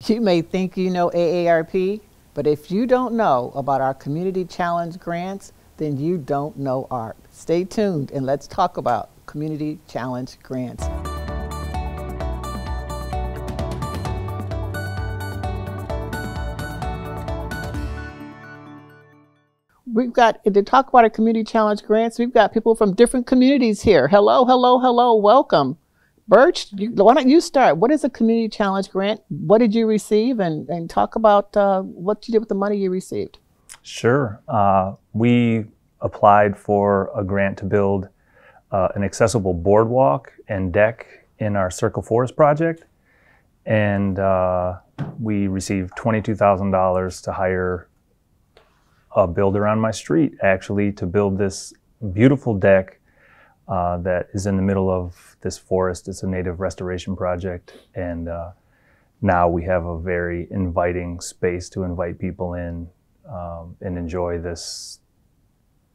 You may think you know AARP, but if you don't know about our Community Challenge grants, then you don't know Aarp. Stay tuned and let's talk about Community Challenge grants. We've got, to talk about our Community Challenge grants, we've got people from different communities here. Hello, hello, hello, welcome. Birch, why don't you start? What is a Community Challenge grant? What did you receive? And talk about what you did with the money you received. Sure. We applied for a grant to build an accessible boardwalk and deck in our Circle Forest project. And we received $22,000 to hire a builder on my street, actually, to build this beautiful deck that is in the middle of this forest. It's a native restoration project, and now we have a very inviting space to invite people in and enjoy this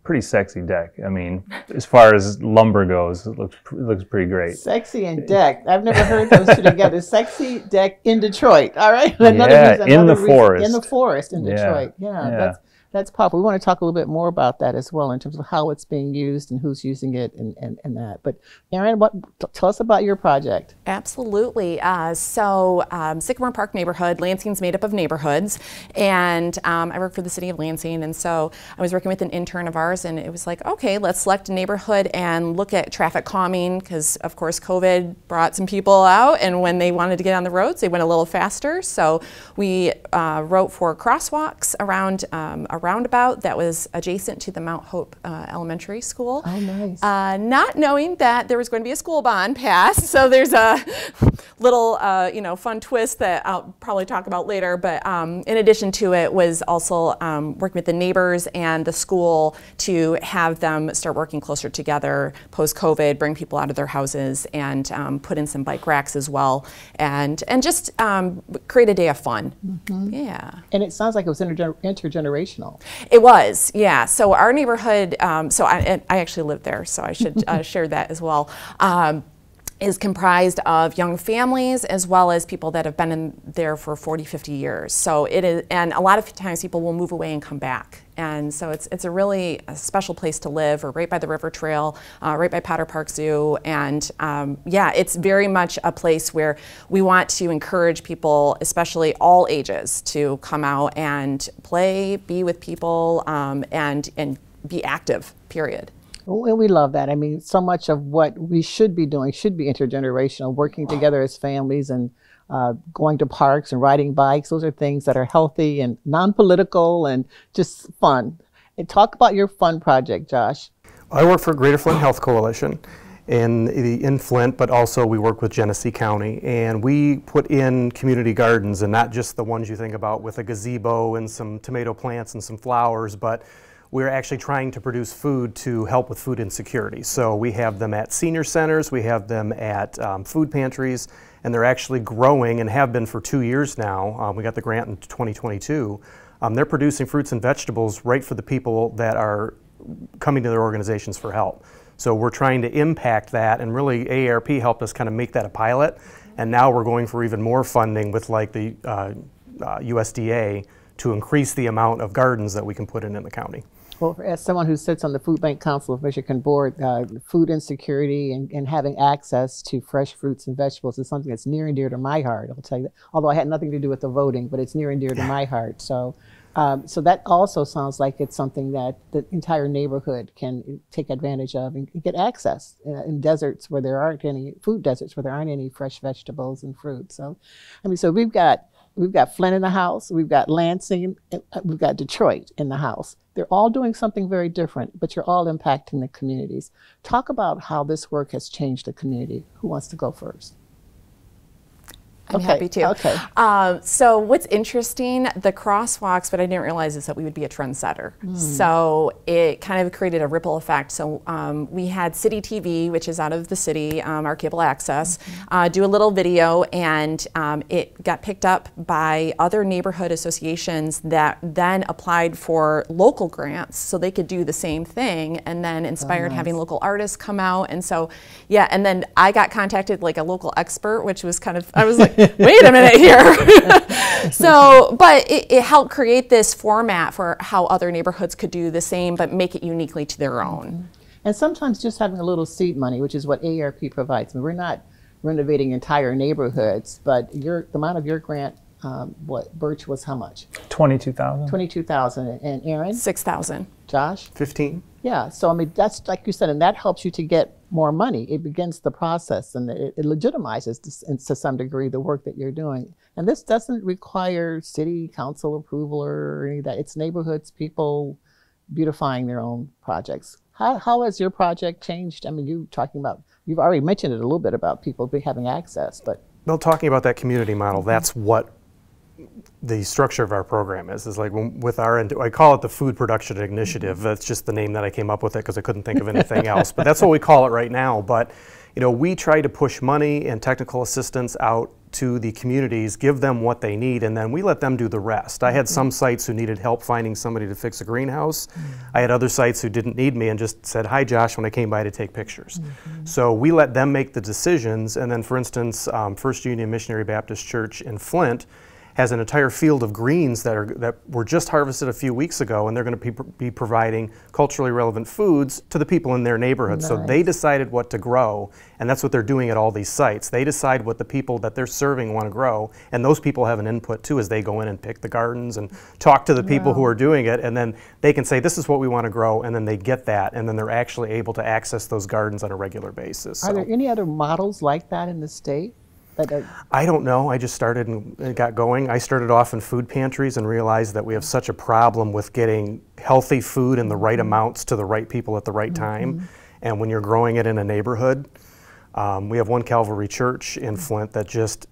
pretty sexy deck. I mean, as far as lumber goes, it looks pretty great. Sexy and deck. I've never heard those two together. Sexy deck in Detroit. All right. Yeah, in the forest. In the forest in Detroit. Yeah. That's powerful. We want to talk a little bit more about that as well in terms of how it's being used and who's using it and that. But Erin, tell us about your project. Absolutely. Sycamore Park neighborhood, Lansing's made up of neighborhoods, and I work for the city of Lansing, and so I was working with an intern of ours, and it was like, okay, let's select a neighborhood and look at traffic calming, because of course COVID brought some people out, and when they wanted to get on the roads, they went a little faster. So we wrote for crosswalks around a roundabout that was adjacent to the Mount Hope Elementary School. Oh, nice. Not knowing that there was going to be a school bond passed, so there's a little fun twist that I'll probably talk about later. But in addition to it was also working with the neighbors and the school to have them start working closer together post-COVID, bring people out of their houses, and put in some bike racks as well, and just create a day of fun. Mm-hmm. Yeah. And it sounds like it was intergenerational. It was, yeah. So our neighborhood, so I actually lived there, so I should share that as well, is comprised of young families as well as people that have been in there for 40, 50 years. So it is, and a lot of times people will move away and come back. And so it's a really special place to live. We're right by the river trail, right by Potter Park Zoo. And yeah, it's very much a place where we want to encourage people, especially all ages, to come out and play, be with people, and be active, period. And we love that. I mean, so much of what we should be doing should be intergenerational, working together as families and going to parks and riding bikes. Those are things that are healthy and non-political and just fun. And talk about your fun project, Josh. I work for Greater Flint Health Coalition in Flint, but also we work with Genesee County. And we put in community gardens, and not just the ones you think about with a gazebo and some tomato plants and some flowers, but we're actually trying to produce food to help with food insecurity. So we have them at senior centers, we have them at food pantries, and they're actually growing and have been for 2 years now. We got the grant in 2022. They're producing fruits and vegetables right for the people that are coming to their organizations for help. So we're trying to impact that, and really AARP helped us kind of make that a pilot. And now we're going for even more funding with like the USDA to increase the amount of gardens that we can put in the county. Well, as someone who sits on the Food Bank Council of Michigan Board, food insecurity and having access to fresh fruits and vegetables is something that's near and dear to my heart. I'll tell you that. Although I had nothing to do with the voting, but it's near and dear to my heart. So, so that also sounds like it's something that the entire neighborhood can take advantage of and get access in deserts where there aren't any food deserts where there aren't any fresh vegetables and fruit. So, I mean, so we've got Flint in the house, we've got Lansing, we've got Detroit in the house. They're all doing something very different, but you're all impacting the communities. Talk about how this work has changed the community. Who wants to go first? I'm happy to. Okay. So what's interesting, the crosswalks, what I didn't realize is that we would be a trendsetter. So it kind of created a ripple effect. So we had City TV, which is out of the city, our cable access, do a little video, and it got picked up by other neighborhood associations that then applied for local grants so they could do the same thing, and then inspired having local artists come out. And so, yeah, and then I got contacted like a local expert, which was kind of, I was like, wait a minute here. So, but it helped create this format for how other neighborhoods could do the same, but make it uniquely to their own. And sometimes just having a little seed money, which is what AARP provides. I mean, we're not renovating entire neighborhoods, but the amount of your grant, Birch, was how much? 22,000. 22,000. And Aaron? 6,000. Josh? 15. Yeah, so I mean, that's like you said, and that helps you to get more money. It begins the process, and it legitimizes to some degree the work that you're doing. And this doesn't require city council approval or any of that. It's neighborhoods, people beautifying their own projects. How has your project changed? I mean, you've already mentioned it a little bit about people having access, but. Well, talking about that community model, that's what the structure of our program is like with I call it the Food Production Initiative. That's just the name that I came up with it because I couldn't think of anything else, but that's what we call it right now. But we try to push money and technical assistance out to the communities, give them what they need, and then we let them do the rest. I had some sites who needed help finding somebody to fix a greenhouse. I had other sites who didn't need me and just said, "Hi, Josh," when I came by to take pictures. So we let them make the decisions, and then, for instance, First Union Missionary Baptist Church in Flint has an entire field of greens that were just harvested a few weeks ago, and they're going to be providing culturally relevant foods to the people in their neighborhood. Nice. So they decided what to grow, and that's what they're doing at all these sites. They decide what the people that they're serving want to grow, and those people have an input too as they go in and pick the gardens and talk to the people who are doing it, and then they can say, this is what we want to grow, and then they get that, and then they're actually able to access those gardens on a regular basis. Are there any other models like that in the state? I don't know. I just started and got going. I started off in food pantries and realized that we have such a problem with getting healthy food in the right amounts to the right people at the right time. And when you're growing it in a neighborhood, we have one Calvary church in Flint that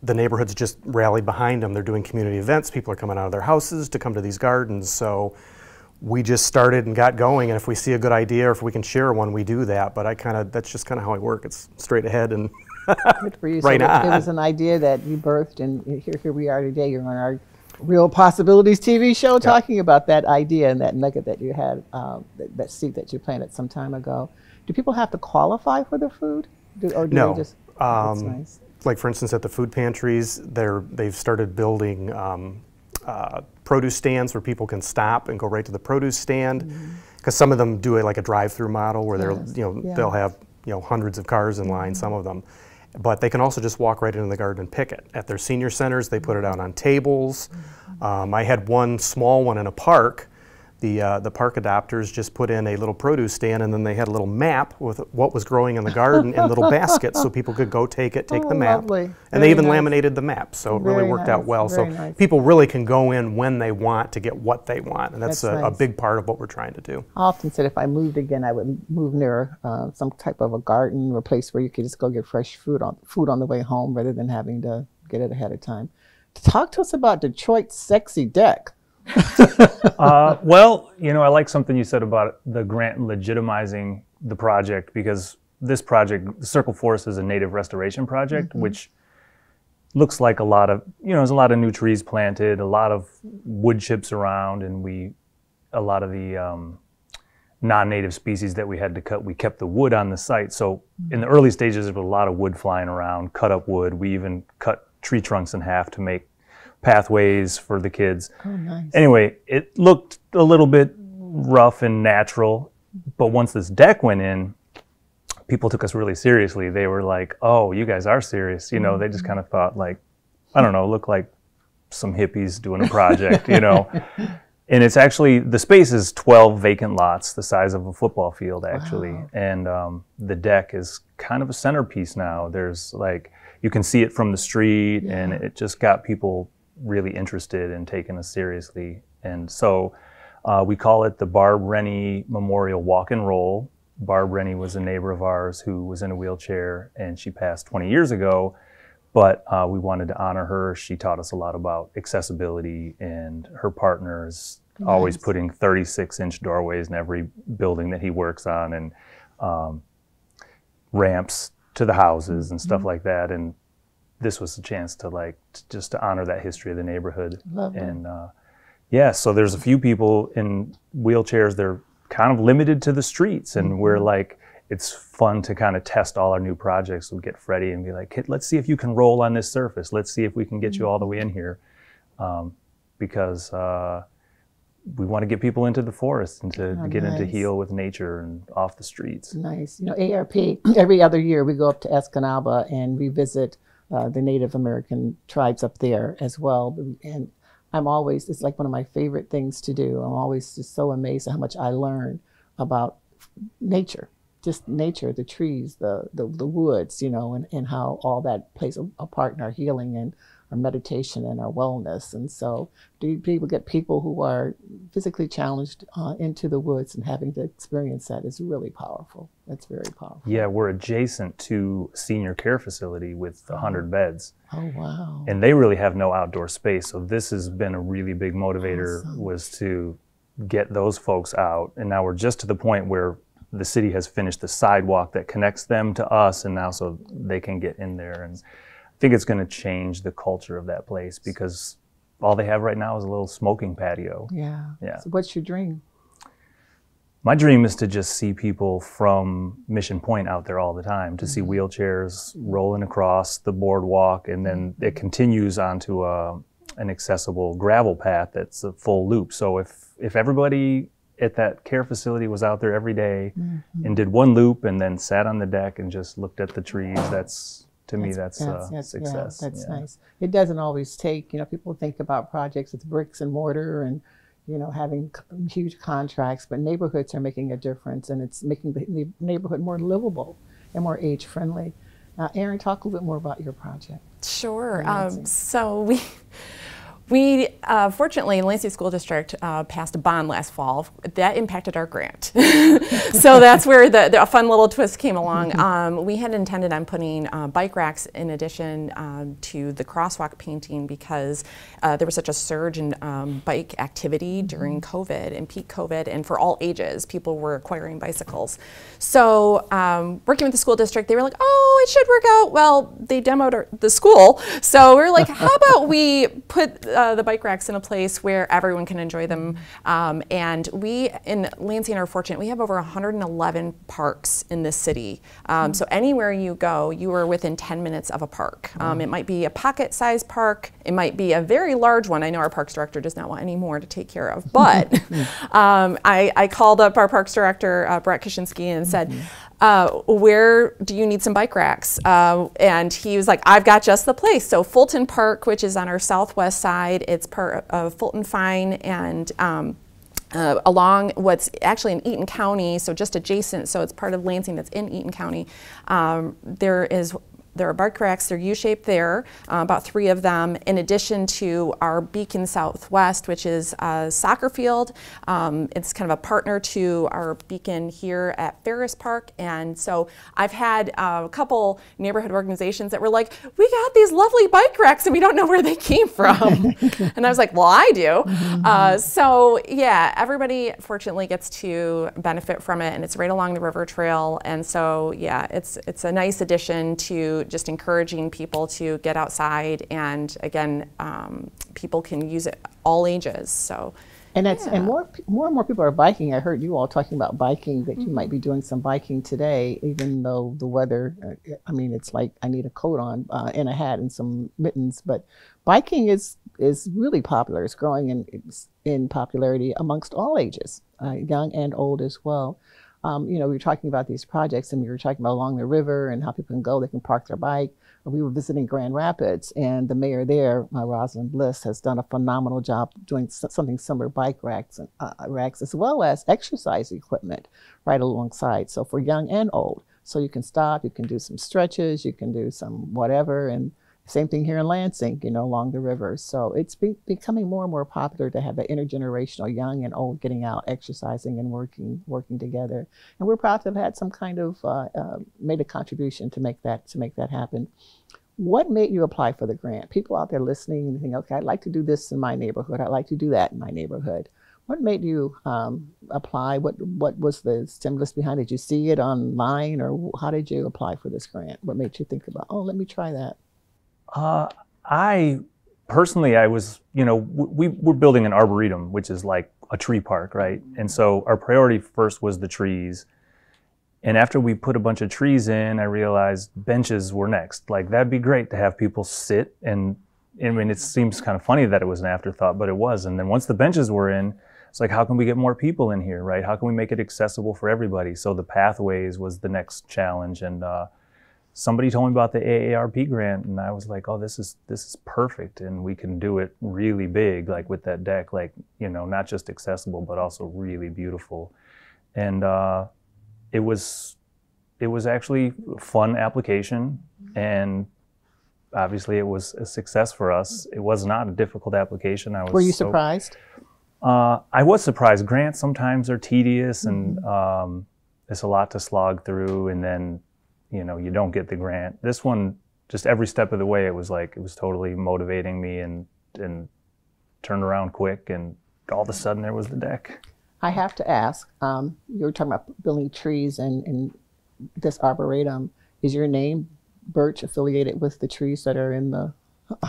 the neighborhoods just rally behind them. They're doing community events. People are coming out of their houses to come to these gardens. So we just started and got going. And if we see a good idea or if we can share one, we do that. But that's just kind of how I work. It's straight ahead and good for you. So right on. It was an idea that you birthed, and here we are today. You're on our Real Possibilities TV show talking about that idea and that nugget that you had, that seed that you planted some time ago. Do people have to qualify for the food? Or do no. They just, that's nice. Like for instance, at the food pantries, they've started building produce stands where people can stop and go right to the produce stand. Because some of them do like a drive-through model where they'll have hundreds of cars in line, some of them. But they can also just walk right into the garden and pick it. At their senior centers, they put it out on tables. I had one small one in a park. The park adopters just put in a little produce stand, and then they had a little map with what was growing in the garden in little baskets so people could go take the map. Lovely. And they even laminated the map, so it really worked out well. So people really can go in when they want to get what they want, and that's a big part of what we're trying to do. I often said if I moved again, I would move near some type of a garden or a place where you could just go get fresh food on the way home rather than having to get it ahead of time. Talk to us about Detroit's sexy deck. Well, I like something you said about the grant legitimizing the project, because this project, the Circle Forest, is a native restoration project, which looks like a lot of, there's a lot of new trees planted, a lot of wood chips around, and a lot of the non-native species that we had to cut, we kept the wood on the site. So in the early stages, there was a lot of wood flying around, cut up wood. We even cut tree trunks in half to make pathways for the kids. Oh, nice. Anyway, it looked a little bit rough and natural, but once this deck went in, people took us really seriously. They were like, "Oh, you guys are serious." They just kind of thought like, I don't know, looked like some hippies doing a project, And it's actually, the space is 12 vacant lots, the size of a football field actually. Wow. And the deck is kind of a centerpiece now. There's like, you can see it from the street, and it just got people really interested in taking us seriously. And so we call it the Barb Rennie Memorial Walk and Roll. Barb Rennie was a neighbor of ours who was in a wheelchair, and she passed 20 years ago, but we wanted to honor her. She taught us a lot about accessibility, and her partner's always putting 36-inch doorways in every building that he works on, and ramps to the houses and stuff like that. And this was a chance to just to honor that history of the neighborhood. Lovely. And so there's a few people in wheelchairs. They're kind of limited to the streets, and we're like, it's fun to kind of test all our new projects. We'll get Freddie and be like, hey, let's see if you can roll on this surface. Let's see if we can get you all the way in here. because we want to get people into the forest and to get into nice. heal with nature and off the streets. Nice. You know, ARP, every other year we go up to Escanaba and we visit the Native American tribes up there as well. And I'm always, it's like one of my favorite things to do. I'm always just so amazed at how much I learn about nature, just nature, the trees, the woods, you know, and how all that plays a part in our healing and our meditation and our wellness. And so do people get people who are physically challenged into the woods and having to experience that is really powerful. That's very powerful. Yeah, we're adjacent to a senior care facility with 100 beds. Oh, wow. And they really have no outdoor space. So this has been a really big motivator, Awesome. was to get those folks out. And now we're just to the point where the city has finished the sidewalk that connects them to us, and now so they can get in there. And I think it's going to change the culture of that place, because all they have right now is a little smoking patio. Yeah. Yeah. So what's your dream? My dream is to just see people from Mission Point out there all the time, to see wheelchairs rolling across the boardwalk, and then it continues onto an accessible gravel path that's a full loop. So if everybody at that care facility was out there every day and did one loop and then sat on the deck and just looked at the trees, that's, to me, that's success. Yeah, that's Yeah. nice. It doesn't always take, you know, people think about projects with bricks and mortar and, you know, having huge contracts, but neighborhoods are making a difference, and it's making the neighborhood more livable and more age friendly. Now, Erin, talk a little bit more about your project. Sure. Lansing. So we fortunately, Lansing School District passed a bond last fall. That impacted our grant. So that's where a fun little twist came along. We had intended on putting bike racks in addition to the crosswalk painting, because there was such a surge in bike activity during COVID and peak COVID, and for all ages, people were acquiring bicycles. So working with the school district, they were like, oh, it should work out. Well, they demoed the school. So we were like, how about we put the bike racks in a place where everyone can enjoy them. And we in Lansing are fortunate. We have over 111 parks in this city. So anywhere you go, you are within 10 minutes of a park. It might be a pocket-sized park. It might be a very large one. I know our parks director does not want any more to take care of. But I called up our parks director, Brett Kaczynski, and said, where do you need some bike racks? And he was like, I've got just the place. So Fulton Park, which is on our southwest side, it's part of Fulton Fine, and along what's actually in Eaton County, so just adjacent, so it's part of Lansing that's in Eaton County. There are bike racks, they're U-shaped there, about 3 of them, in addition to our Beacon Southwest, which is a soccer field. It's kind of a partner to our Beacon here at Ferris Park. And so I've had a couple neighborhood organizations that were like, we got these lovely bike racks and we don't know where they came from. And I was like, well, I do. So yeah, everybody fortunately gets to benefit from it, and it's right along the river trail. And so yeah, it's a nice addition to just encouraging people to get outside, and again, people can use it all ages. So, And that's and more and more people are biking. I heard you all talking about biking, that you might be doing some biking today, even though the weather. I mean, it's like I need a coat on and a hat and some mittens. But biking is really popular. It's growing in popularity amongst all ages, young and old as well. You know, we were talking about these projects, and we were talking about along the river and how people can go, they can park their bike. We were visiting Grand Rapids, and the mayor there, Rosalind Bliss, has done a phenomenal job doing something similar, bike racks as well as exercise equipment right alongside. So for young and old, so you can stop, you can do some stretches, you can do some whatever, and same thing here in Lansing, you know, along the river. So it's becoming more and more popular to have that intergenerational, young and old, getting out, exercising and working together. And we're proud to have had some kind of made a contribution to make that happen. What made you apply for the grant? People out there listening and think, okay, I'd like to do this in my neighborhood. I'd like to do that in my neighborhood. What made you apply? What was the stimulus behind it? Did you see it online, or how did you apply for this grant? What made you think about, oh, let me try that? I personally, I was, you know, we were building an arboretum, which is like a tree park, right? And so our priority first was the trees. And after we put a bunch of trees in, I realized benches were next. Like, that'd be great to have people sit and I mean, it seems kind of funny that it was an afterthought, but it was. And then once the benches were in, it's like, how can we get more people in here, right? How can we make it accessible for everybody? So the pathways was the next challenge. And somebody told me about the AARP grant, and I was like, oh, this is perfect. And we can do it really big, like with that deck, like, you know, not just accessible, but also really beautiful. And it was actually a fun application, and obviously it was a success for us. It was not a difficult application. Were you surprised? I was surprised. Grants sometimes are tedious, and it's a lot to slog through, and then, you know, you don't get the grant. This one, just every step of the way, it was totally motivating me, and turned around quick, and all of a sudden there was the deck. I have to ask, you were talking about building trees and this arboretum. Is your name, Birch, affiliated with the trees that are in the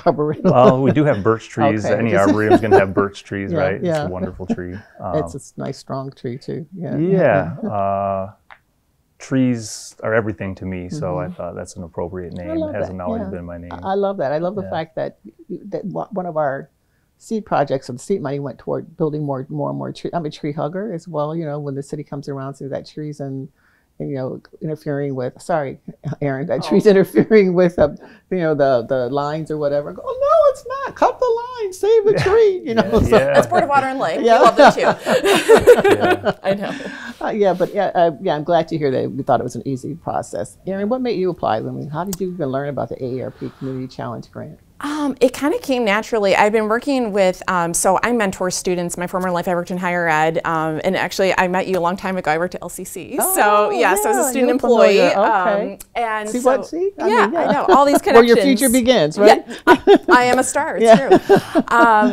arboretum? Well, we do have birch trees. Okay. Any arboretum's going to have birch trees, Yeah, right? yeah. It's a wonderful tree. It's a nice, strong tree, too. Yeah. Yeah. Trees are everything to me, so I thought that's an appropriate name. It hasn't always been my name. I love that. I love the fact that one of our seed projects, of the seed money, went toward building more and more trees. I'm a tree hugger as well. You know, when the city comes around to that trees and you know, interfering with, sorry, Aaron, that tree's interfering with, you know, the lines or whatever. Go, oh, no, it's not. Cut the line. Save the tree. You know, It's Board of Water and Lake. Yeah. We love them too. I know. I'm glad to hear that you thought it was an easy process. Aaron, what made you apply? I mean, how did you even learn about the AARP Community Challenge Grant? It kind of came naturally. I've been working with, so I mentor students. My former life, I worked in higher ed, and actually I met you a long time ago. I worked at LCC. Oh, so I was a student employee. Okay. And see so, what? See? I know, all these connections. Where your future begins, right? Yeah, I am a star, it's true.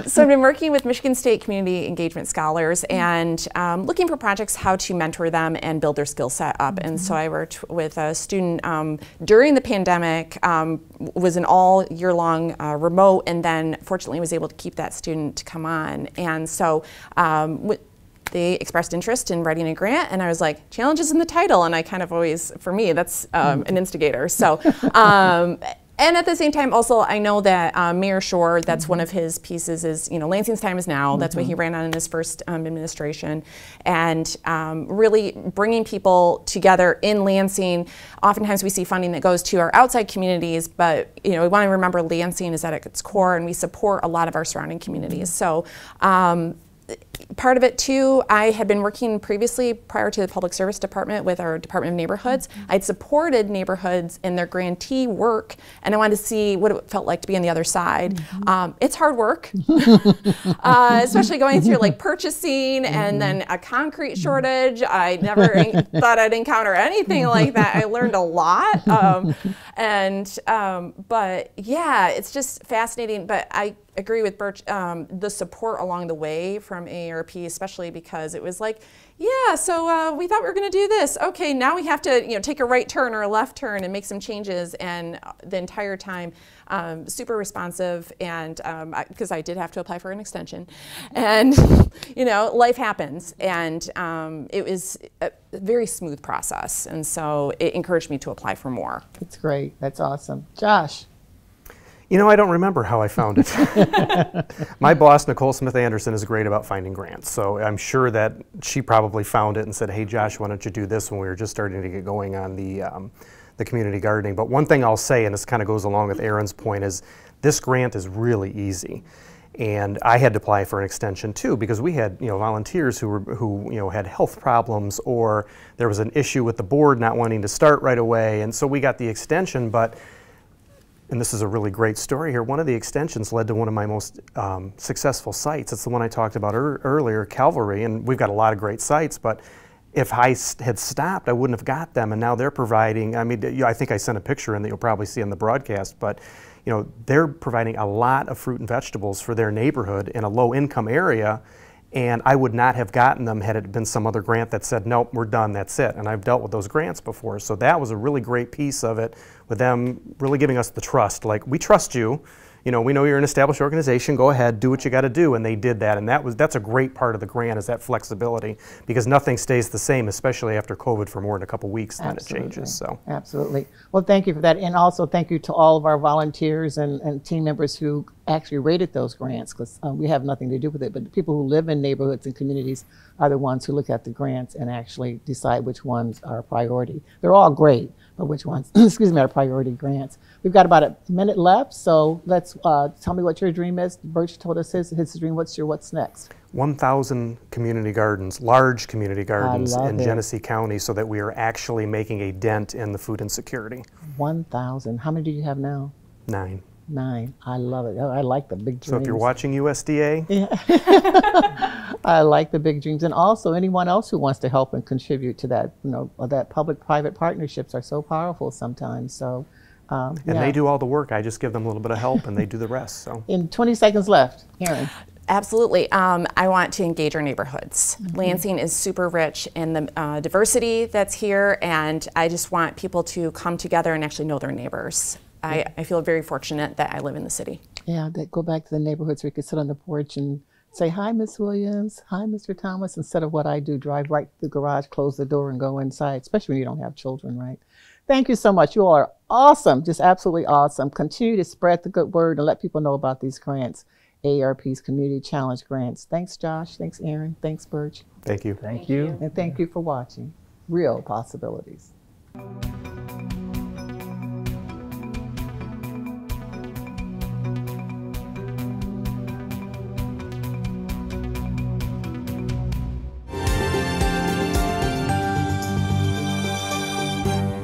So I've been working with Michigan State Community Engagement Scholars and looking for projects how to mentor them and build their skill set up. And so I worked with a student during the pandemic, was an all year long remote, and then fortunately was able to keep that student to come on. And so they expressed interest in writing a grant, and I was like, challenges in the title, and I kind of always, for me, that's an instigator. So, and at the same time, also, I know that Mayor Shore, that's one of his pieces is, you know, Lansing's time is now. That's what he ran on in his first administration. And really bringing people together in Lansing. Oftentimes we see funding that goes to our outside communities, but, you know, we want to remember Lansing is at its core, and we support a lot of our surrounding communities. So, part of it too, I had been working previously prior to the Public Service Department with our Department of Neighborhoods. I'd supported neighborhoods in their grantee work, and I wanted to see what it felt like to be on the other side. It's hard work, especially going through like purchasing and then a concrete shortage. I never thought I'd encounter anything like that. I learned a lot, but yeah, it's just fascinating. But I agree with Birch, the support along the way from AARP, especially because it was like, yeah, so we thought we were going to do this. Okay, now we have to, you know, take a right turn or a left turn and make some changes. And the entire time, super responsive, and because I did have to apply for an extension, and you know, life happens, and it was a very smooth process, and so it encouraged me to apply for more. It's great. That's awesome, Josh. You know, I don't remember how I found it. My boss, Nicole Smith Anderson, is great about finding grants. So I'm sure that she probably found it and said, hey, Josh, why don't you do this, when we were just starting to get going on the community gardening. But one thing I'll say, and this kind of goes along with Aaron's point, is this grant is really easy. And I had to apply for an extension too, because we had, you know, volunteers who you know, had health problems, or there was an issue with the board not wanting to start right away. And so we got the extension, but and this is a really great story here, one of the extensions led to one of my most successful sites. It's the one I talked about earlier, Calvary, and we've got a lot of great sites, but if I had stopped, I wouldn't have got them, and now they're providing, I mean, I think I sent a picture in that you'll probably see on the broadcast, but you know, they're providing a lot of fruit and vegetables for their neighborhood in a low-income area, and I would not have gotten them had it been some other grant that said, nope, we're done, that's it. And I've dealt with those grants before. So that was a really great piece of it, with them really giving us the trust. Like, we trust you. You know, we know you're an established organization, go ahead, do what you got to do. And they did that. And that's a great part of the grant, is that flexibility, because nothing stays the same, especially after COVID for more than a couple weeks, then it changes. So. Absolutely. Well, thank you for that. And also thank you to all of our volunteers and team members who actually rated those grants, because we have nothing to do with it, but the people who live in neighborhoods and communities are the ones who look at the grants and actually decide which ones are a priority. They're all great, but which ones, excuse me, are priority grants. We've got about a minute left, so let's tell me what your dream is. Birch told us his dream. What's next? 1,000 community gardens, large community gardens in it. Genesee County, so that we are actually making a dent in the food insecurity. 1,000. How many do you have now? 9. 9. I love it. Oh, I like the big dreams. So if you're watching USDA, I like the big dreams, and also anyone else who wants to help and contribute to that. That public-private partnerships are so powerful sometimes. So, and they do all the work. I just give them a little bit of help, and they do the rest. So, in 20 seconds left, Erin. Absolutely. I want to engage our neighborhoods. Lansing is super rich in the diversity that's here, and I just want people to come together and actually know their neighbors. I feel very fortunate that I live in the city. Yeah, go back to the neighborhoods where you could sit on the porch and say, hi, Miss Williams, hi, Mr. Thomas, instead of what I do, drive right to the garage, close the door, and go inside, especially when you don't have children, right? Thank you so much. You all are awesome, just absolutely awesome. Continue to spread the good word and let people know about these grants, AARP's Community Challenge grants. Thanks, Josh. Thanks, Erin. Thanks, Birch. Thank you. Thank you. And thank you for watching Real Possibilities.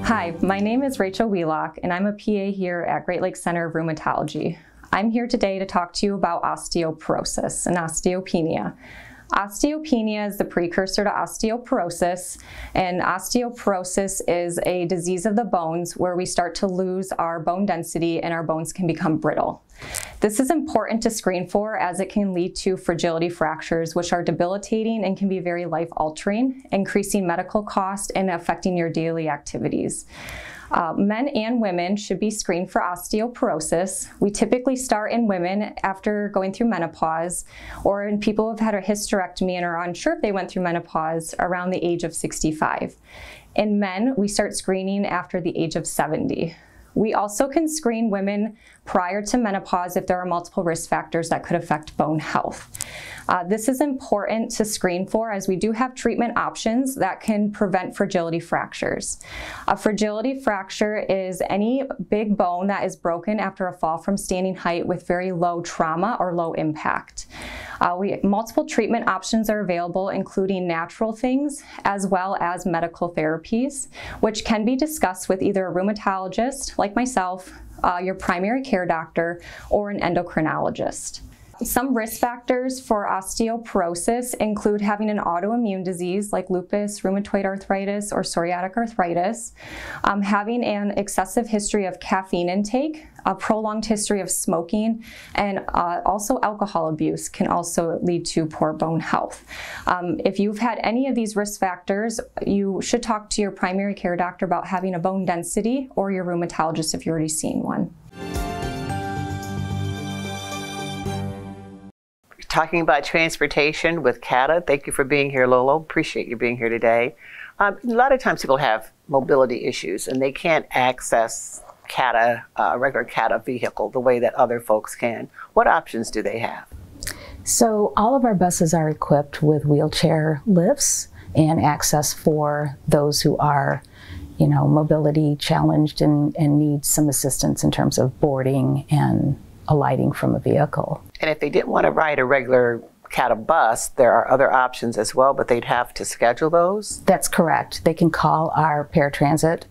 Hi, my name is Rachel Wheelock, and I'm a PA here at Great Lakes Center of Rheumatology. I'm here today to talk to you about osteoporosis and osteopenia. Osteopenia is the precursor to osteoporosis, and osteoporosis is a disease of the bones where we start to lose our bone density and our bones can become brittle. This is important to screen for as it can lead to fragility fractures, which are debilitating and can be very life-altering, increasing medical costs and affecting your daily activities. Men and women should be screened for osteoporosis. We typically start in women after going through menopause, or in people who have had a hysterectomy and are unsure if they went through menopause around the age of 65. In men, we start screening after the age of 70. We also can screen women prior to menopause if there are multiple risk factors that could affect bone health. This is important to screen for as we do have treatment options that can prevent fragility fractures. A fragility fracture is any big bone that is broken after a fall from standing height with very low trauma or low impact. Multiple treatment options are available, including natural things as well as medical therapies, which can be discussed with either a rheumatologist like myself, your primary care doctor, or an endocrinologist. Some risk factors for osteoporosis include having an autoimmune disease like lupus, rheumatoid arthritis, or psoriatic arthritis, having an excessive history of caffeine intake, a prolonged history of smoking, and also alcohol abuse can also lead to poor bone health. If you've had any of these risk factors, you should talk to your primary care doctor about having a bone density, or your rheumatologist if you've already seen one. Talking about transportation with CATA. Thank you for being here, Lolo. Appreciate you being here today. A lot of times people have mobility issues and they can't access CATA, a regular CATA vehicle, the way that other folks can. What options do they have? So all of our buses are equipped with wheelchair lifts and access for those who are, mobility challenged and need some assistance in terms of boarding and alighting from a vehicle. And if they didn't want to ride a regular CATA bus, there are other options as well, but they'd have to schedule those? That's correct. They can call our paratransit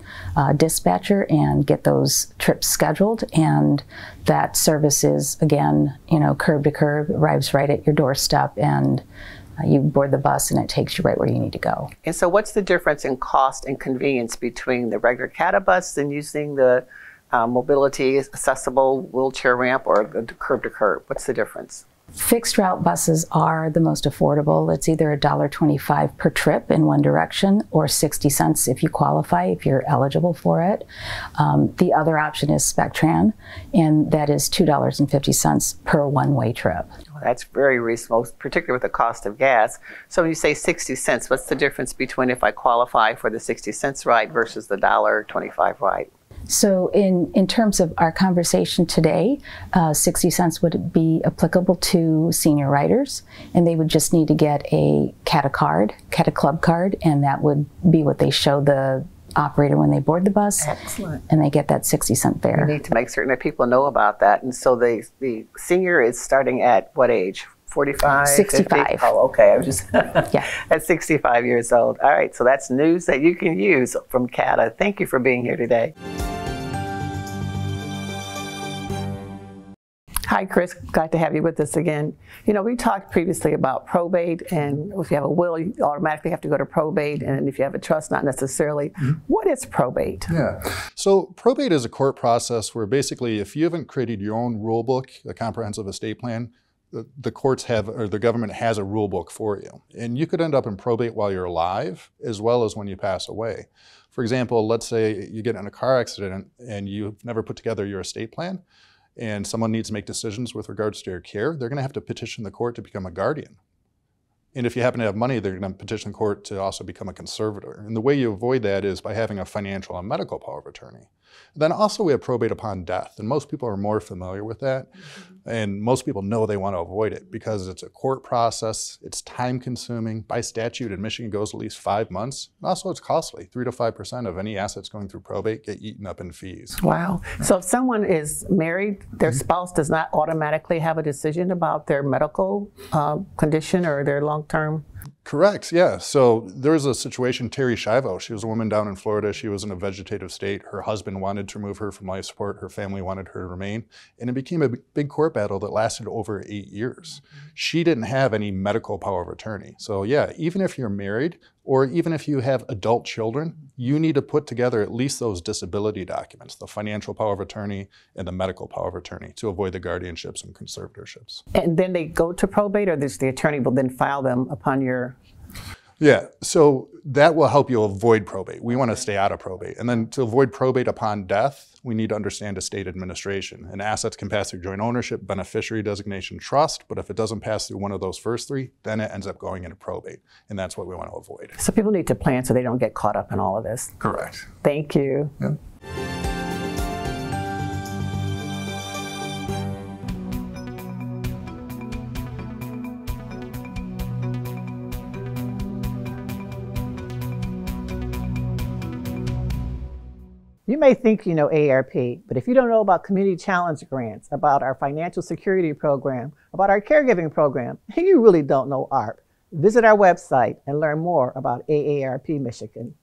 dispatcher and get those trips scheduled, and that service is, again, curb to curb, arrives right at your doorstep, and you board the bus and it takes you right where you need to go. And so what's the difference in cost and convenience between the regular CATA bus and using the mobility accessible wheelchair ramp or the curb to curb? What's the difference? Fixed route buses are the most affordable. It's either $1.25 per trip in one direction or 60 cents if you qualify, if you're eligible for it. The other option is Spectran, and that is $2.50 per one-way trip. Well, that's very reasonable, particularly with the cost of gas. So when you say 60 cents, what's the difference between if I qualify for the 60 cents ride versus the $1.25 ride? So in terms of our conversation today, 60 cents would be applicable to senior riders, and they would just need to get a CATA card, CATA Club card, and that would be what they show the operator when they board the bus. Excellent. And they get that 60-cent fare. We need to make certain that people know about that. And so the senior is starting at what age? 45? 65. 50? Oh, okay. I was just Yeah. at 65 years old. All right. So that's news that you can use from CATA. Thank you for being here today. Hi, Chris. Glad to have you with us again. You know, we talked previously about probate, and if you have a will, you automatically have to go to probate, and if you have a trust, not necessarily. What is probate? Yeah. So probate is a court process where basically if you haven't created your own rule book, a comprehensive estate plan, the courts have, or the government has a rule book for you. And you could end up in probate while you're alive, as well as when you pass away. For example, let's say you get in a car accident and you've never put together your estate plan, and someone needs to make decisions with regards to your care, they're going to have to petition the court to become a guardian. And if you happen to have money, they're going to petition the court to also become a conservator. And the way you avoid that is by having a financial and medical power of attorney. Then also we have probate upon death, and most people are more familiar with that. And most people know they want to avoid it because it's a court process, it's time consuming. By statute in Michigan, it goes at least 5 months. And also it's costly. 3 to 5% of any assets going through probate get eaten up in fees. Wow. So if someone is married, their spouse does not automatically have a decision about their medical condition or their long-term? Correct, yeah. So there was a situation, Terry Schiavo, she was a woman down in Florida. She was in a vegetative state. Her husband wanted to remove her from life support. Her family wanted her to remain. And it became a big court battle that lasted over 8 years. She didn't have any medical power of attorney. So yeah, even if you're married, or even if you have adult children, you need to put together at least those disability documents, the financial power of attorney and the medical power of attorney, to avoid the guardianships and conservatorships. And then they go to probate, or the attorney will then file them upon your... Yeah, so that will help you avoid probate. We want to stay out of probate. And then to avoid probate upon death, we need to understand estate administration. And assets can pass through joint ownership, beneficiary designation, trust, but if it doesn't pass through one of those first three, then it ends up going into probate. And that's what we want to avoid. So people need to plan so they don't get caught up in all of this. Correct. Thank you. Yeah. You may think you know AARP, but if you don't know about community challenge grants, about our financial security program, about our caregiving program, you really don't know Aarp. Visit our website and learn more about AARP Michigan.